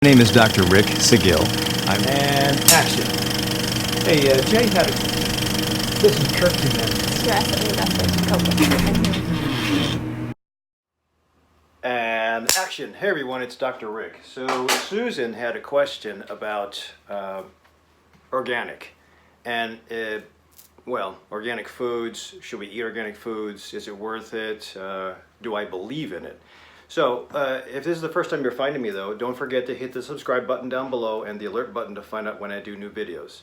My name is Dr. Rick Seguil. And action. Hey, Jay had a... This is Kirk And action. Hey everyone, it's Dr. Rick. So Susan had a question about organic. And, organic foods. Should we eat organic foods? Is it worth it? Do I believe in it? So, if this is the first time you're finding me though, don't forget to hit the subscribe button down below and the alert button to find out when I do new videos.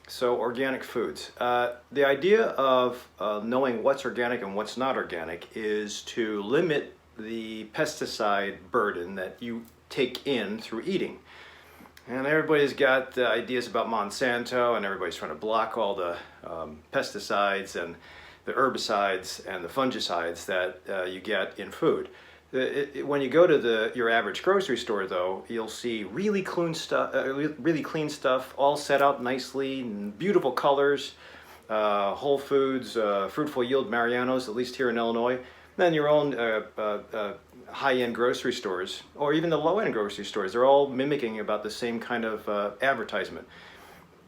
So, organic foods. The idea of knowing what's organic and what's not organic is to limit the pesticide burden that you take in through eating. And everybody's got ideas about Monsanto, and everybody's trying to block all the pesticides and the herbicides and the fungicides that you get in food. When you go to your average grocery store, though, you'll see really clean stuff, all set out nicely, and beautiful colors. Whole Foods, Fruitful Yield, Mariano's, at least here in Illinois. Then your own high-end grocery stores, or even the low-end grocery stores, they're all mimicking about the same kind of advertisement.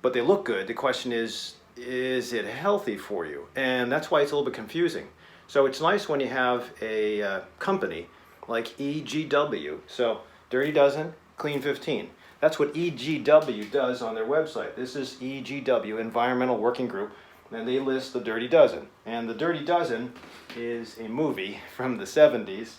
But they look good. The question is it healthy for you? And that's why it's a little bit confusing. So it's nice when you have a company like EGW. So Dirty Dozen, Clean 15. That's what EGW does on their website. This is EGW, Environmental Working Group, and they list the Dirty Dozen. And the Dirty Dozen is a movie from the 70s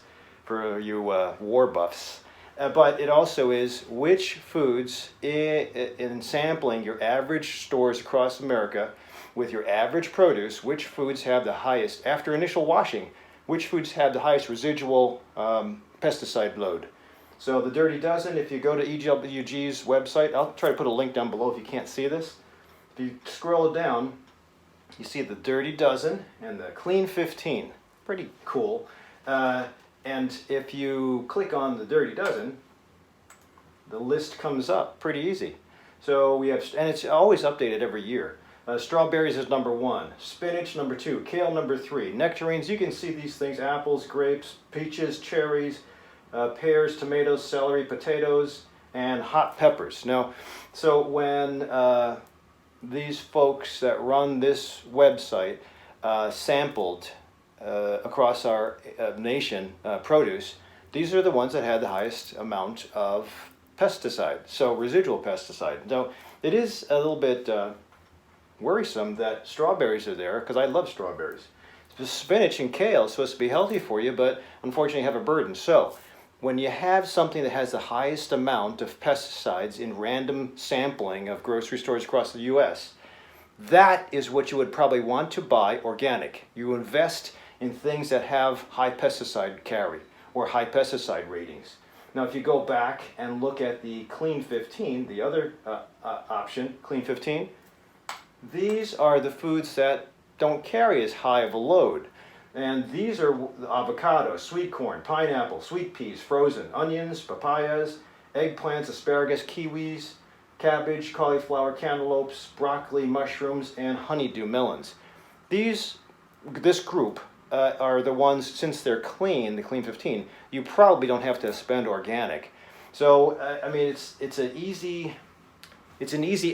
for you war buffs. But it also is which foods, in sampling your average stores across America, with your average produce, which foods have the highest, after initial washing, which foods have the highest residual pesticide load. So the Dirty Dozen, if you go to EGWG's website, I'll try to put a link down below if you can't see this. If you scroll it down, you see the Dirty Dozen and the Clean 15. Pretty cool. And if you click on the Dirty Dozen, the list comes up pretty easy. So we have, and it's always updated every year. Strawberries is number 1, spinach number 2, kale number 3, nectarines, you can see these things, apples, grapes, peaches, cherries, pears, tomatoes, celery, potatoes, and hot peppers. Now, so when these folks that run this website sampled across our nation produce, these are the ones that had the highest amount of pesticide, so residual pesticide. Now, it is a little bit worrisome that strawberries are there, because I love strawberries. Spinach and kale is supposed to be healthy for you, but unfortunately have a burden. So when you have something that has the highest amount of pesticides in random sampling of grocery stores across the US, that is what you would probably want to buy organic. You invest in things that have high pesticide carry or high pesticide ratings. Now if you go back and look at the Clean 15, the other option, Clean 15, these are the foods that don't carry as high of a load. And these are avocado, sweet corn, pineapple, sweet peas, frozen, onions, papayas, eggplants, asparagus, kiwis, cabbage, cauliflower, cantaloupes, broccoli, mushrooms, and honeydew melons. This group are the ones, since they're clean, the Clean 15, you probably don't have to spend organic. So, I mean, it's an easy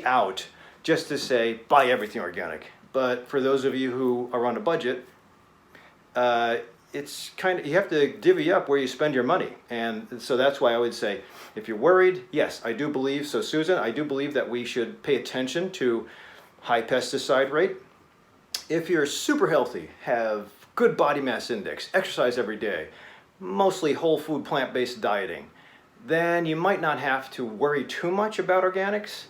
out just to say, buy everything organic. But for those of you who are on a budget, it's kind of, you have to divvy up where you spend your money. And so that's why I would say, if you're worried, yes, I do believe, so Susan, I do believe that we should pay attention to high pesticide rate. If you're super healthy, have good body mass index, exercise every day, mostly whole food plant-based dieting, then you might not have to worry too much about organics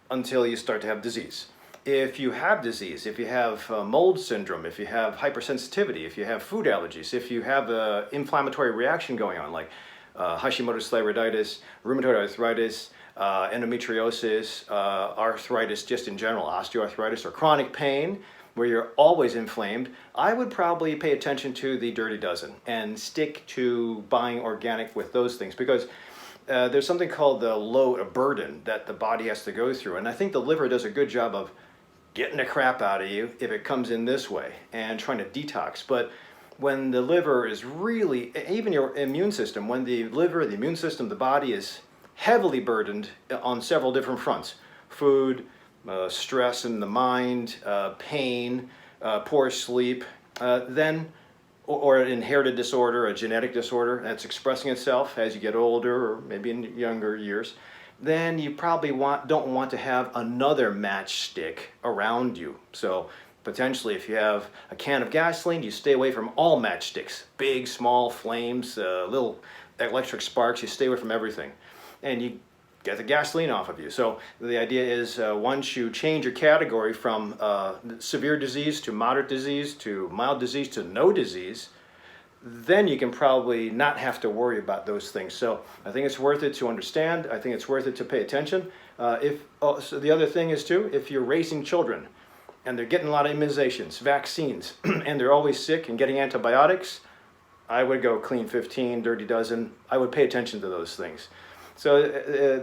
until you start to have disease. If you have disease, if you have mold syndrome, if you have hypersensitivity, if you have food allergies, if you have an inflammatory reaction going on like Hashimoto's thyroiditis, rheumatoid arthritis, endometriosis, arthritis just in general, osteoarthritis, or chronic pain where you're always inflamed, I would probably pay attention to the Dirty Dozen and stick to buying organic with those things, because there's something called the load, a burden that the body has to go through. And I think the liver does a good job of getting the crap out of you if it comes in this way and trying to detox. But when the liver is really, even your immune system, when the liver, the immune system, the body is heavily burdened on several different fronts: food, stress in the mind, pain, poor sleep, then, or an inherited disorder, a genetic disorder that's expressing itself as you get older or maybe in younger years, then you probably don't want to have another matchstick around you. So potentially, if you have a can of gasoline, you stay away from all matchsticks. Big, small flames, little electric sparks, you stay away from everything. And you get the gasoline off of you. So the idea is once you change your category from severe disease to moderate disease to mild disease to no disease, then you can probably not have to worry about those things. So I think it's worth it to understand. I think it's worth it to pay attention. So the other thing is too, if you're raising children and they're getting a lot of immunizations, vaccines, and they're always sick and getting antibiotics, I would go Clean 15, Dirty Dozen. I would pay attention to those things. So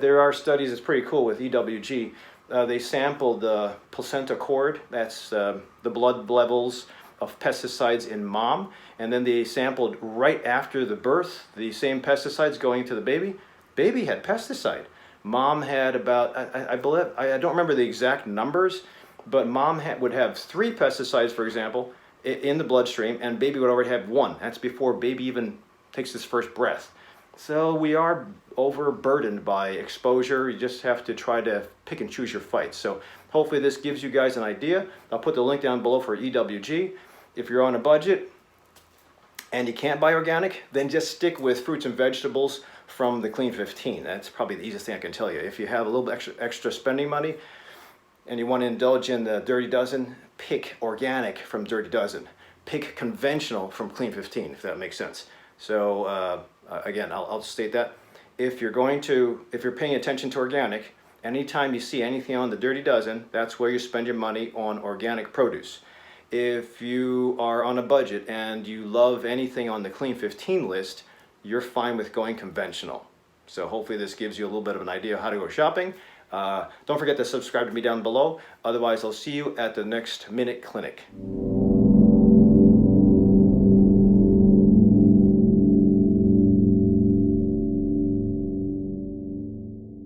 there are studies, it's pretty cool with EWG. They sampled the placenta cord, that's the blood levels of pesticides in mom, and then they sampled right after the birth, the same pesticides going to the baby. Baby had pesticide. Mom had about, I believe, I don't remember the exact numbers, but mom would have 3 pesticides, for example, in the bloodstream, and baby would already have 1. That's before baby even takes his first breath. So we are overburdened by exposure. You just have to try to pick and choose your fights. So hopefully this gives you guys an idea. I'll put the link down below for EWG. If you're on a budget and you can't buy organic, then just stick with fruits and vegetables from the Clean 15. That's probably the easiest thing I can tell you. If you have a little extra spending money and you want to indulge in the Dirty Dozen, pick organic from Dirty Dozen. Pick conventional from Clean 15, if that makes sense. So again, I'll state that. If you're paying attention to organic, anytime you see anything on the Dirty Dozen, that's where you spend your money on organic produce. If you are on a budget and you love anything on the Clean 15 list, you're fine with going conventional. So hopefully this gives you a little bit of an idea of how to go shopping. Don't forget to subscribe to me down below. Otherwise, I'll see you at the next Minute Clinic.